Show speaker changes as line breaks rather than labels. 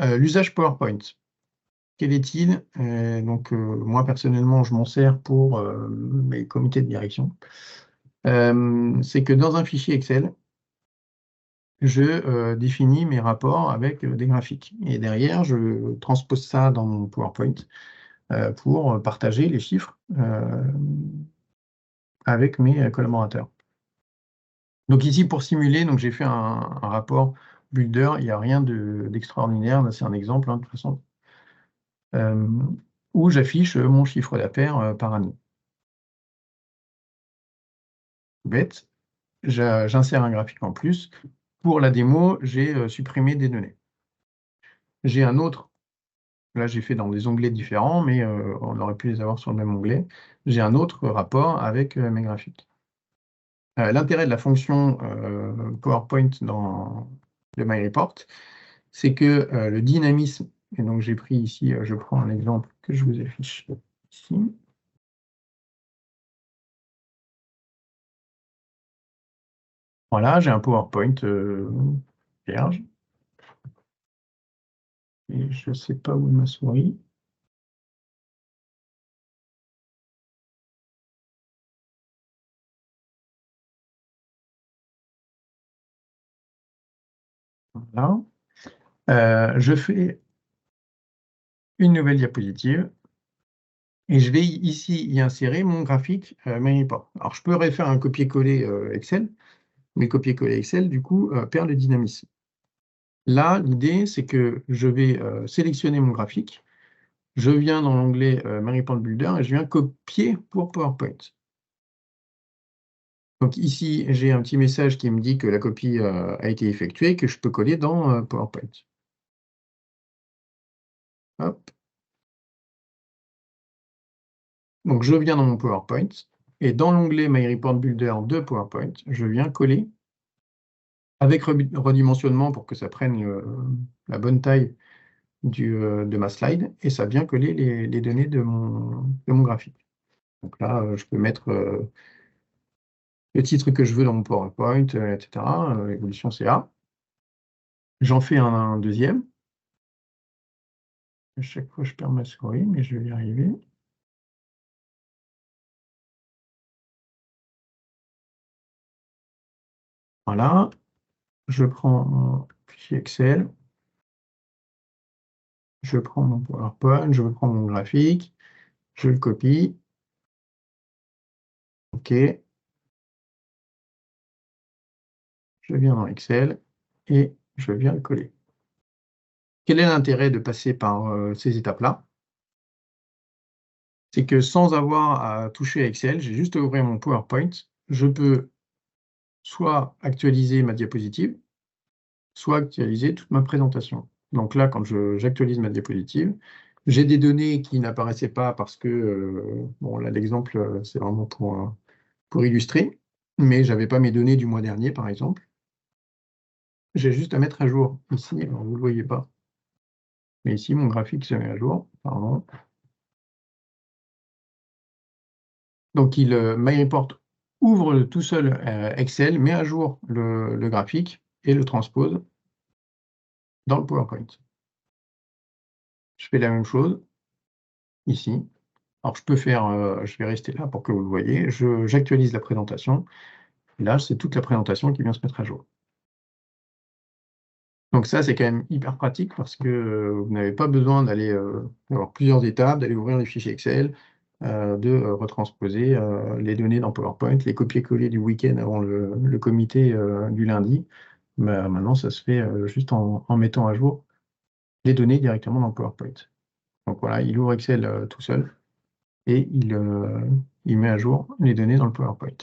L'usage PowerPoint. Quel est-il? Moi, personnellement, je m'en sers pour mes comités de direction. C'est que dans un fichier Excel, je définis mes rapports avec des graphiques. Et derrière, je transpose ça dans mon PowerPoint pour partager les chiffres avec mes collaborateurs. Donc ici, pour simuler, j'ai fait un rapport Builder. Il n'y a rien d'extraordinaire. Là, c'est un exemple, hein, de toute façon, où j'affiche mon chiffre d'affaires par année. Bête. J'insère un graphique en plus. Pour la démo, j'ai supprimé des données. J'ai un autre, là j'ai fait dans des onglets différents, mais on aurait pu les avoir sur le même onglet. J'ai un autre rapport avec mes graphiques. L'intérêt de la fonction PowerPoint dans le MyReport, c'est que le dynamisme, et donc j'ai pris ici, je prends un exemple que je vous affiche ici. Voilà, j'ai un PowerPoint vierge. Et je ne sais pas où est ma souris. Voilà. Je fais une nouvelle diapositive et je vais ici y insérer mon graphique MyReport. Alors, je peux refaire un copier-coller Excel, mais le copier-coller Excel, du coup, perd le dynamisme. Là, l'idée, c'est que je vais sélectionner mon graphique, je viens dans l'onglet MyReport Builder et je viens copier pour PowerPoint. Donc ici, j'ai un petit message qui me dit que la copie a été effectuée, que je peux coller dans PowerPoint. Hop. Donc je viens dans mon PowerPoint, et dans l'onglet MyReport Builder de PowerPoint, je viens coller avec redimensionnement pour que ça prenne la bonne taille de ma slide, et ça vient coller les données de mon graphique. Donc là, je peux mettre le titre que je veux dans mon PowerPoint, etc. Évolution CA. J'en fais un deuxième. À chaque fois, je perds ma souris, mais je vais y arriver. Voilà. Je prends mon fichier Excel. Je prends mon PowerPoint, je prends mon graphique, je le copie. OK. Je viens dans Excel et je viens le coller. Quel est l'intérêt de passer par ces étapes-là? C'est que sans avoir à toucher à Excel, j'ai juste à ouvrir mon PowerPoint. Je peux soit actualiser ma diapositive, soit actualiser toute ma présentation. Donc là, quand j'actualise ma diapositive, j'ai des données qui n'apparaissaient pas parce que, bon là l'exemple, c'est vraiment pour illustrer, mais je n'avais pas mes données du mois dernier, par exemple. J'ai juste à mettre à jour ici, alors vous ne le voyez pas. Mais ici, mon graphique se met à jour, pardon. Donc, MyReport ouvre tout seul Excel, met à jour le graphique et le transpose dans le PowerPoint. Je fais la même chose ici. Alors, je peux faire, je vais rester là pour que vous le voyez. J'actualise la présentation. Et là, c'est toute la présentation qui vient se mettre à jour. Donc ça, c'est quand même hyper pratique parce que vous n'avez pas besoin d'aller avoir plusieurs étapes, d'aller ouvrir les fichiers Excel, de retransposer les données dans PowerPoint, les copier-coller du week-end avant le comité du lundi. Maintenant, ça se fait juste en mettant à jour les données directement dans PowerPoint. Donc voilà, il ouvre Excel tout seul et il met à jour les données dans le PowerPoint.